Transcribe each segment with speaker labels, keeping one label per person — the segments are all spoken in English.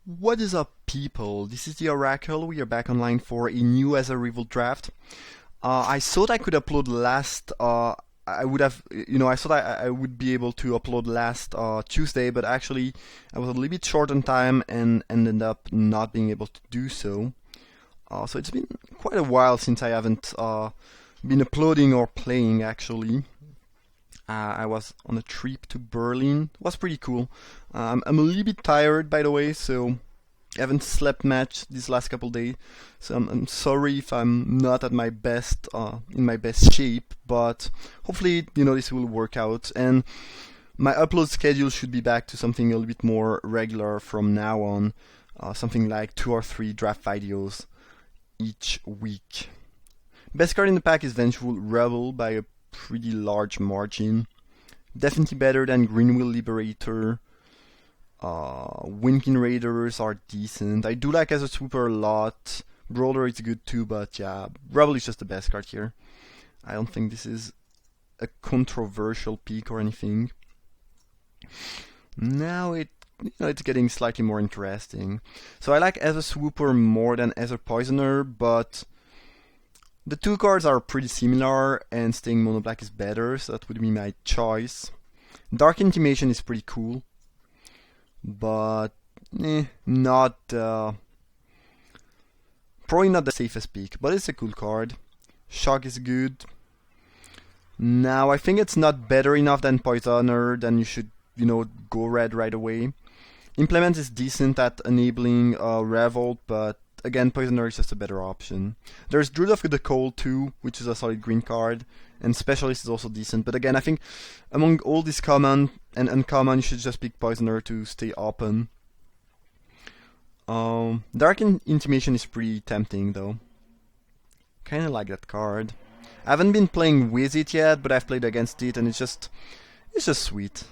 Speaker 1: What is up, people? This is the Oracle. We are back online for a new Aether Revolt draft. I thought I could upload last. I would have, I thought I would be able to upload last Tuesday, but actually I was a little bit short on time and ended up not being able to do so. So it's been quite a while since I haven't been uploading or playing actually. I was on a trip to Berlin. It was pretty cool. I'm a little bit tired, by the way, so I haven't slept much these last couple days. So I'm sorry if I'm not at my best, in my best shape, but hopefully, this will work out. And my upload schedule should be back to something a little bit more regular from now on. Something like 2 or 3 draft videos each week. Best card in the pack is Vengeful Rebel by a pretty large margin. Definitely better than Greenwheel Liberator. Winkin Raiders are decent. I do like Aether Swooper a lot. Brawler is good too, but yeah, Rebel is just the best card here. I don't think this is a controversial pick or anything. Now it's getting slightly more interesting. So I like Aether Swooper more than Aether Poisoner, but the two cards are pretty similar, and staying mono black is better, so that would be my choice. Dark Intimation is pretty cool, but not probably not the safest pick, but it's a cool card. Shock is good. Now I think it's not better enough than Poisoner, then you should go red right away. Implement is decent at enabling Revolt, but again, Poisoner is just a better option. There's Druid of the Cold too, which is a solid green card, and Specialist is also decent. But again, I think among all these common and uncommon, you should just pick Poisoner to stay open. Dark Intimation is pretty tempting though. Kinda like that card. I haven't been playing with it yet, but I've played against it, and it's just sweet.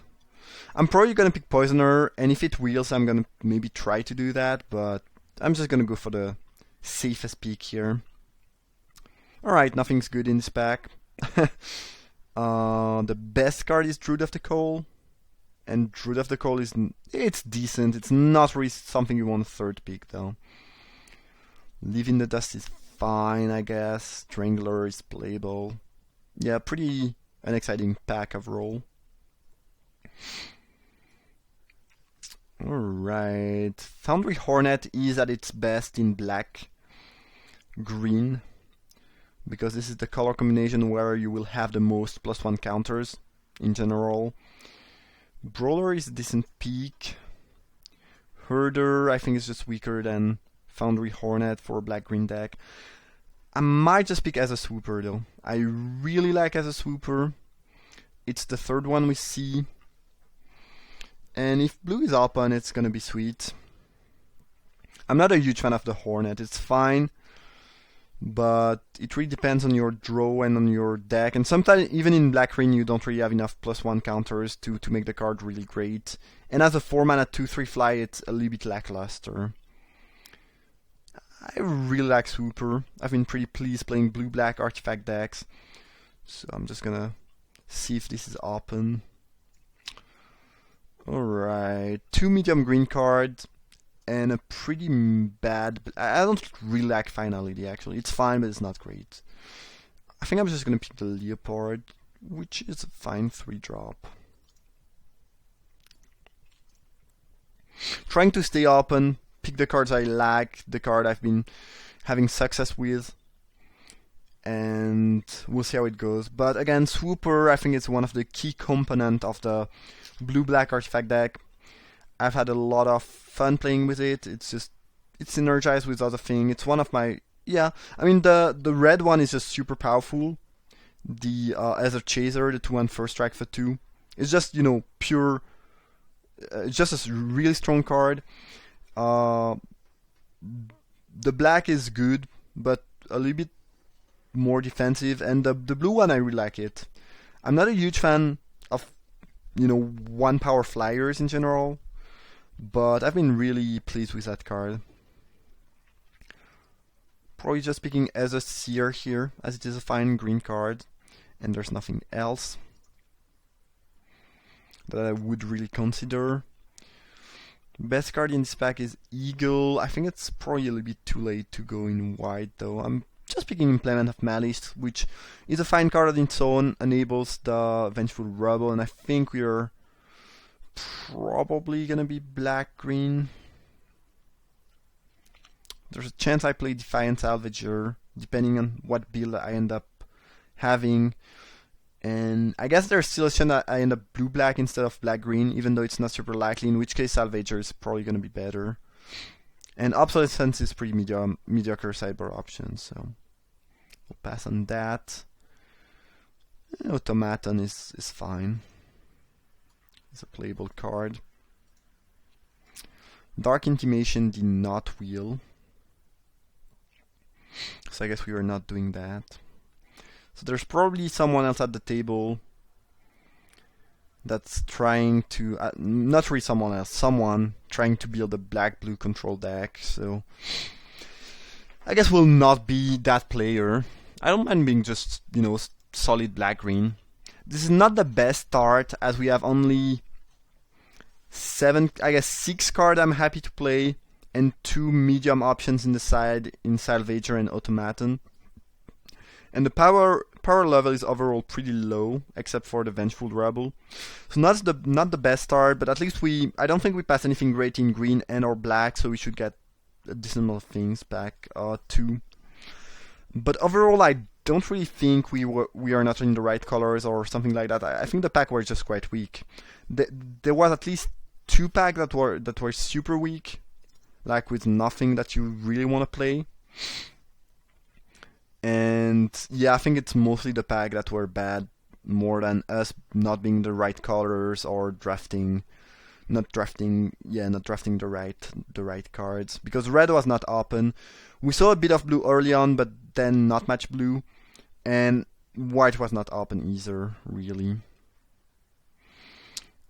Speaker 1: I'm probably gonna pick Poisoner, and if it wheels, I'm gonna maybe try to do that, but I'm just gonna go for the safest pick here. Alright, nothing's good in this pack. The best card is Druid of the Coal, and Druid of the Coal it's decent. It's not really something you want a third pick though. Leave in the Dust is fine, I guess. Strangler is playable. Yeah, pretty an exciting pack overall. Alright, Foundry Hornet is at its best in black, green, because this is the color combination where you will have the most +1 counters in general. Brawler is a decent pick. Herder, I think, is just weaker than Foundry Hornet for a black-green deck. I might just pick Aether Swooper though. I really like Aether Swooper. It's the third one we see. And if blue is open, it's gonna be sweet. I'm not a huge fan of the Hornet. It's fine, but it really depends on your draw and on your deck. And sometimes, even in black green, you don't really have enough +1 counters to make the card really great. And as a 4-mana 2/3 fly, it's a little bit lackluster. I really like Swooper. I've been pretty pleased playing blue-black artifact decks. So I'm just gonna see if this is open. Alright, 2 medium green cards and a pretty bad. I don't really like Finality actually. It's fine, but it's not great. I think I'm just gonna pick the Leopard, which is a fine 3-drop. Trying to stay open, pick the cards I like, the card I've been having success with, and we'll see how it goes. But again, Swooper, I think it's one of the key components of the blue-black artifact deck. I've had a lot of fun playing with it. It's synergized with other things. It's one of my the red one is just super powerful. The Aether Chaser, the 2/1 first strike for 2. It's just pure. It's just a really strong card. The black is good, but a little bit more defensive, and the blue one I really like it. I'm not a huge fan of 1-power flyers in general, but I've been really pleased with that card. Probably just picking Aether Seer here, as it is a fine green card, and there's nothing else that I would really consider. Best card in this pack is Eagle. I think it's probably a little bit too late to go in white though. I'm just picking Implement of Malice, which is a fine card on its own, enables the Vengeful Rebel, and I think we're probably gonna be black-green. There's a chance I play Defiant Salvager, depending on what build I end up having. And I guess there's still a chance that I end up blue-black instead of black-green, even though it's not super likely, in which case Salvager is probably going to be better. And Obsolescence is pretty mediocre sideboard option, so we'll pass on that. Automaton is fine. It's a playable card. Dark Intimation did not wheel, so I guess we are not doing that. So there's probably someone else at the table that's trying to, not really someone else, someone trying to build a black-blue control deck, so I guess we'll not be that player. I don't mind being just, you know, solid black-green. This is not the best start, as we have only 6 cards I'm happy to play, and 2 medium options in the side, in Salvager and Automaton. And the power level is overall pretty low, except for the Vengeful Rebel. So not the best start, but at least I don't think we pass anything great in green and or black, so we should get a decent amount of things back too. But overall, I don't really think we are not in the right colors or something like that. I think the pack were just quite weak. There was at least 2 packs that were super weak, like with nothing that you really want to play. And yeah, I think it's mostly the pack that were bad, more than us not being the right colors or not drafting the right cards. Because red was not open. We saw a bit of blue early on, but then not much blue, and white was not open either, really.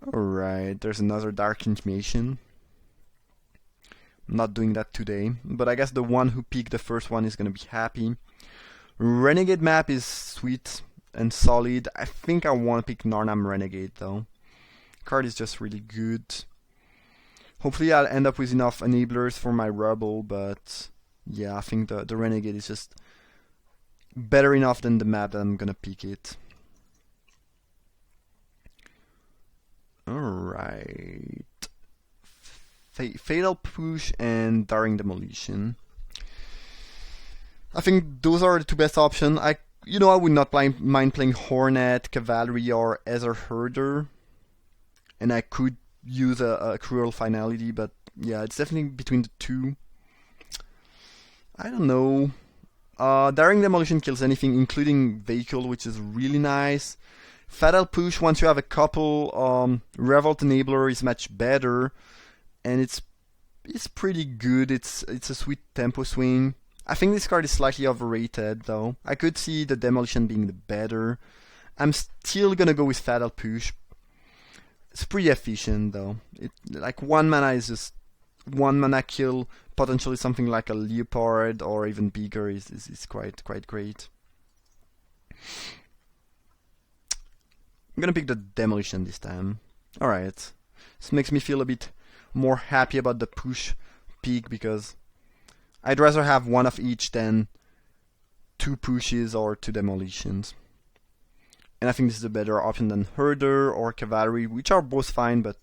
Speaker 1: Alright, there's another Dark Intimation. I'm not doing that today, but I guess the one who picked the first one is gonna be happy. Renegade map is sweet and solid. I think I want to pick Narnam Renegade though. Card is just really good. Hopefully I'll end up with enough enablers for my Rebel, but yeah, I think the Renegade is just better enough than the map that I'm gonna pick it. Alright. Fatal Push and Daring Demolition. I think those are the 2 best options. I would not mind playing Hornet, Cavalry, or Aether Herder. And I could use a Cruel Finality, but yeah, it's definitely between the 2. I don't know. Daring Demolition kills anything, including Vehicle, which is really nice. Fatal Push, once you have a couple, Revolt Enabler is much better. And it's pretty good. It's a sweet tempo swing. I think this card is slightly overrated though. I could see the Demolition being the better. I'm still gonna go with Fatal Push. It's pretty efficient though. Like 1 mana is just 1 mana kill, potentially something like a Leopard or even bigger is quite great. I'm gonna pick the Demolition this time. Alright. This makes me feel a bit more happy about the push pick, because I'd rather have 1 of each than 2 pushes or 2 demolitions. And I think this is a better option than Herder or Cavalry, which are both fine, but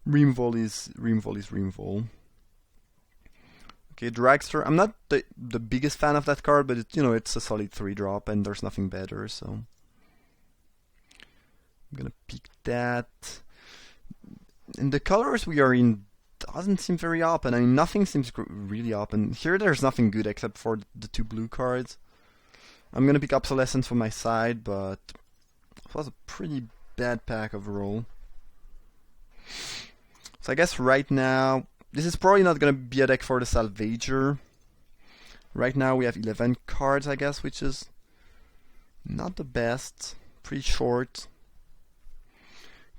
Speaker 1: Rimvol is Rimvol. Okay, Dragster. I'm not the biggest fan of that card, but it's a solid 3-drop and there's nothing better, so I'm gonna pick that. And the colors we are in doesn't seem very open. I mean, nothing seems really open. Here there's nothing good except for the 2 blue cards. I'm gonna pick Obsolescence for my side, but it was a pretty bad pack overall. So I guess right now, this is probably not gonna be a deck for the Salvager. Right now we have 11 cards, I guess, which is not the best. Pretty short.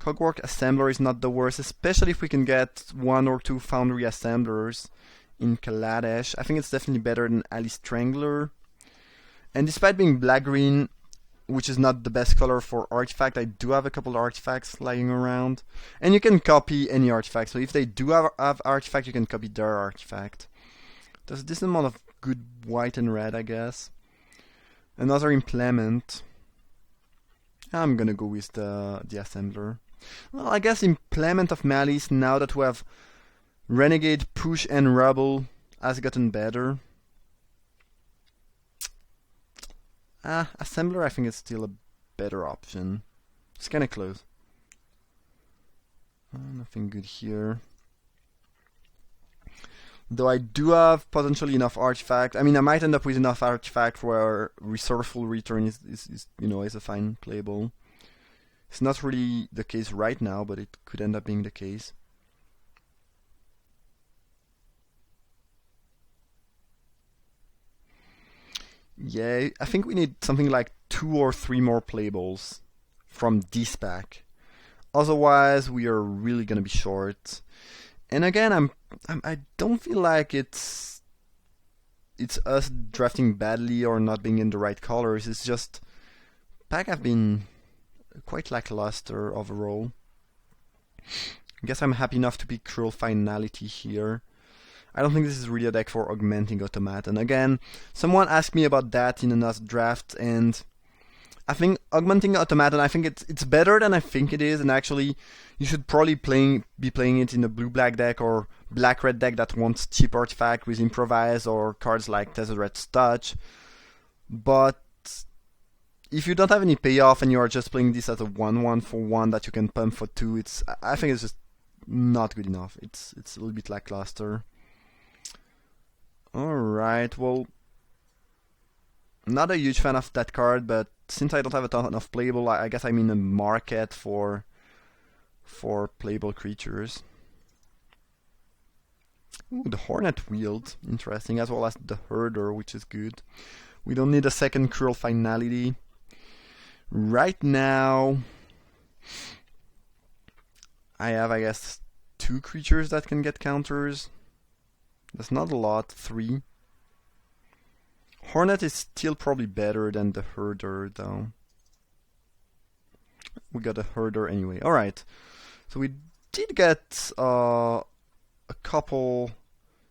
Speaker 1: Cogwork Assembler is not the worst, especially if we can get 1 or 2 Foundry Assemblers in Kaladesh. I think it's definitely better than Ali Strangler. And despite being black-green, which is not the best color for artifact. I do have a couple of artifacts lying around, and you can copy any artifact. So if they do have artifact, you can copy their artifact. There's a decent amount of good white and red, I guess. Another implement. I'm gonna go with the assembler. Well, I guess implement of malice, now that we have renegade, push, and rebel, has gotten better. Assembler I think is still a better option. It's kinda close. Nothing good here. Though I do have potentially enough artifact. I mean, I might end up with enough artifact where Resourceful Return is a fine playable. It's not really the case right now, but it could end up being the case. Yeah, I think we need something like 2 or 3 more playables from this pack. Otherwise, we are really gonna be short. And again, I don't feel like it's us drafting badly or not being in the right colors. It's just pack have been quite lackluster overall. I guess I'm happy enough to pick Cruel Finality here. I don't think this is really a deck for Augmenting Automaton. Again, someone asked me about that in another draft, and I think Augmenting Automaton, I think it's better than I think it is, and actually you should probably be playing it in a blue-black deck or black-red deck that wants cheap artifact with Improvise or cards like Tezzeret Touch. But if you don't have any payoff and you are just playing this as a 1/1 for 1 that you can pump for 2, I think it's just not good enough. It's a little bit lackluster. Alright, well, not a huge fan of that card, but since I don't have a ton of playable, I guess I'm in a market for playable creatures. Ooh, the Hornet Wield, interesting, as well as the Herder, which is good. We don't need a second Cruel Finality. Right now, I have, I guess, 2 creatures that can get counters. That's not a lot, 3. Hornet is still probably better than the Herder, though. We got a Herder anyway. Alright, so we did get a couple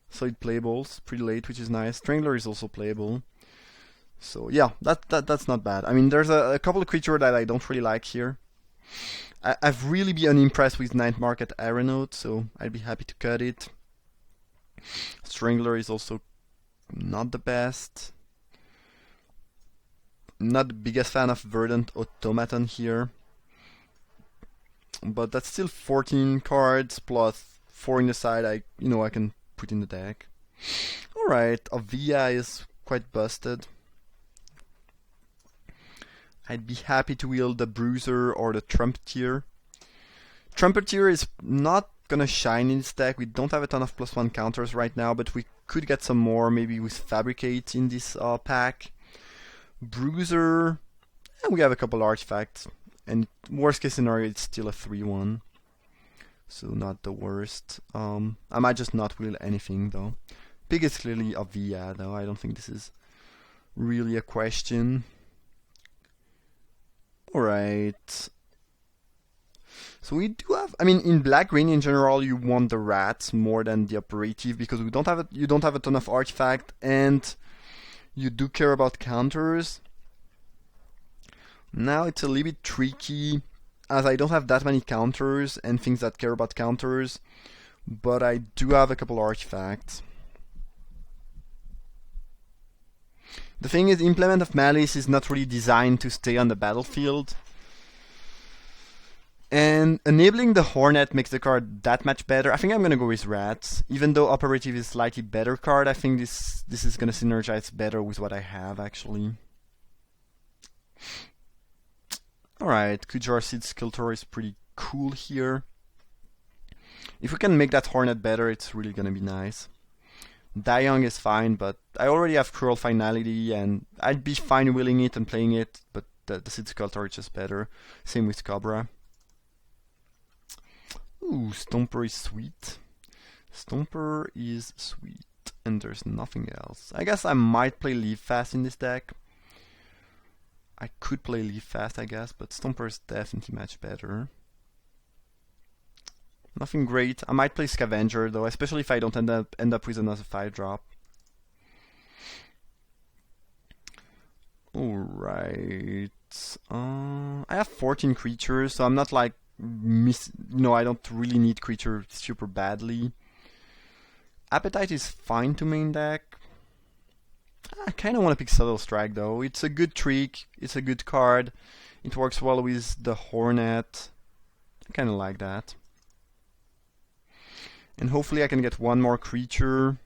Speaker 1: solid playables pretty late, which is nice. Strangler is also playable. So yeah, that's not bad. I mean, there's a couple of creatures that I don't really like here. I've really been unimpressed with Night Market Aeronaut, so I'd be happy to cut it. Strangler is also not the best. Not the biggest fan of Verdant Automaton here. But that's still 14 cards plus 4 in the side I can put in the deck. Alright, Avia is quite busted. I'd be happy to wield the Bruiser or the Trumpeteer. Trumpeteer is not gonna shine in this deck. We don't have a ton of +1 counters right now, but we could get some more, maybe with Fabricate in this pack. Bruiser, we have a couple artifacts, and worst case scenario, it's still a 3/1, so not the worst. I might just not wheel anything though. Big is clearly a Via though. I don't think this is really a question. Alright. So we do have, I mean, in black-green in general, you want the rats more than the operative because you don't have a ton of artifact, and you do care about counters. Now it's a little bit tricky, as I don't have that many counters and things that care about counters, but I do have a couple artifacts. The thing is, Implement of Malice is not really designed to stay on the battlefield. And enabling the Hornet makes the card that much better. I think I'm gonna go with Rats. Even though Operative is slightly better card, I think this is gonna synergize better with what I have actually. Alright, Kujar Seed Sculptor is pretty cool here. If we can make that Hornet better, it's really gonna be nice. Dayong is fine, but I already have Cruel Finality, and I'd be fine willing it and playing it, but the Seed Sculptor is just better. Same with Cobra. Ooh, Stomper is sweet. Stomper is sweet, and there's nothing else. I guess I might play Leave Fast in this deck. I could play Leaf Fast, I guess, but Stomper is definitely much better. Nothing great. I might play Scavenger though, especially if I don't end up with another 5-drop. Alright. I have 14 creatures, so I'm not like I don't really need creature super badly. Appetite is fine to main deck. I kind of want to pick Subtle Strike though. It's a good trick, it's a good card. It works well with the Hornet. I kind of like that. And hopefully I can get one more creature.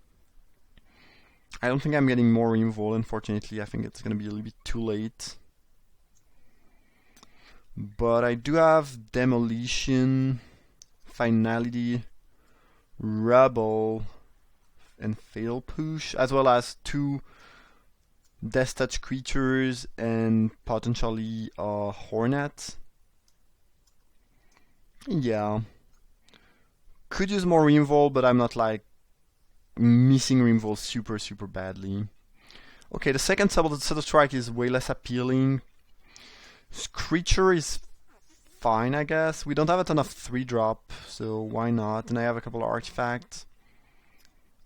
Speaker 1: I don't think I'm getting more Removal, unfortunately. I think it's going to be a little bit too late. But I do have Demolition, Finality, Rebel, and Fatal Push, as well as 2 Death Touch creatures and potentially Hornet. Yeah. Could use more Removal, but I'm not like missing Removal super badly. Okay, the second Subtle Strike is way less appealing. Creature is fine, I guess. We don't have a ton of 3-drop, so why not? And I have a couple of artifacts.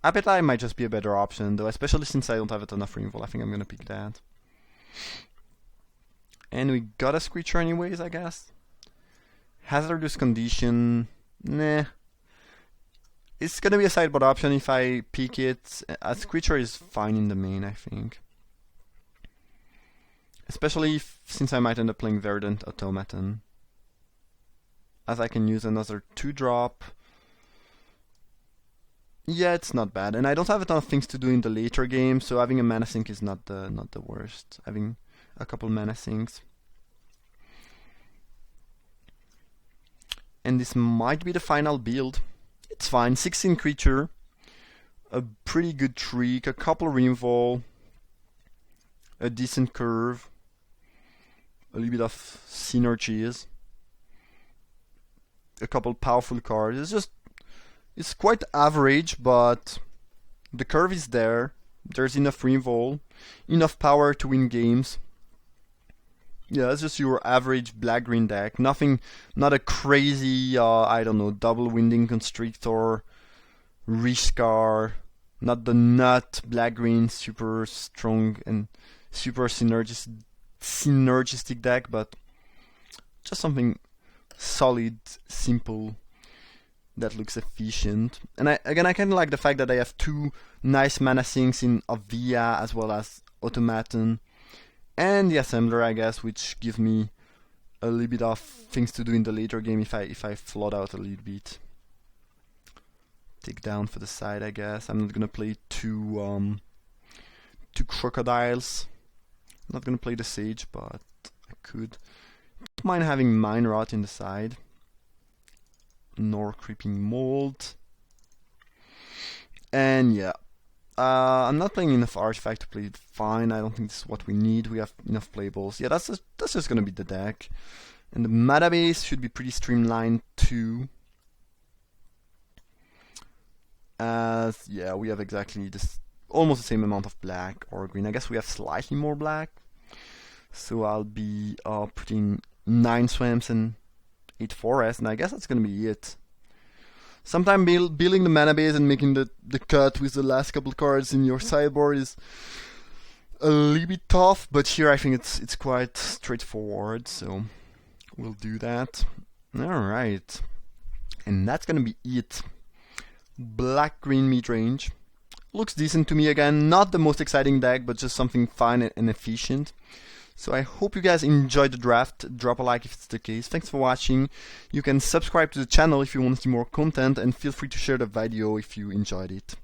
Speaker 1: Appetite might just be a better option, though, especially since I don't have a ton of Removal. I think I'm gonna pick that. And we got a creature anyways, I guess. Hazardous Condition, nah. It's gonna be a sideboard option if I pick it. As creature is fine in the main, I think. Especially since I might end up playing Verdant Automaton. As I can use another 2-drop. Yeah, it's not bad. And I don't have a ton of things to do in the later game, so having a mana sink is not the worst. Having a couple mana sinks. And this might be the final build. It's fine, 16 creature, a pretty good trick, a couple Removal, a decent curve, a little bit of synergies, a couple powerful cards. It's quite average, but the curve is there. There's enough Removal, enough power to win games. Yeah, it's just your average black-green deck. Nothing, not a crazy, I don't know, double Winding Constrictor, Rishkar, not the nut black-green super strong and super synergistic deck, but just something solid, simple, that looks efficient. And I kind of like the fact that I have 2 nice mana sinks in Avia as well as Automaton. And the Assembler, I guess, which gives me a little bit of things to do in the later game if I float out a little bit. Take down for the side, I guess. I'm not gonna play 2 Crocodiles. I'm not gonna play the Sage, but I could. Don't mind having Mind Rot in the side. Nor Creeping Mold. And yeah. I'm not playing enough artifact to play it fine. I don't think this is what we need. We have enough playables. Yeah, that's just gonna be the deck. And the meta base should be pretty streamlined too. Yeah, we have exactly this, almost the same amount of black or green. I guess we have slightly more black. So I'll be putting 9 swamps and 8 forests, and I guess that's gonna be it. Sometimes building the mana base and making the cut with the last couple cards in your sideboard is a little bit tough, but here I think it's quite straightforward, so we'll do that. Alright. And that's gonna be it. Black-green mid-range. Looks decent to me again, not the most exciting deck, but just something fun and efficient. So I hope you guys enjoyed the draft. Drop a like if it's the case. Thanks for watching. You can subscribe to the channel if you want to see more content, and feel free to share the video if you enjoyed it.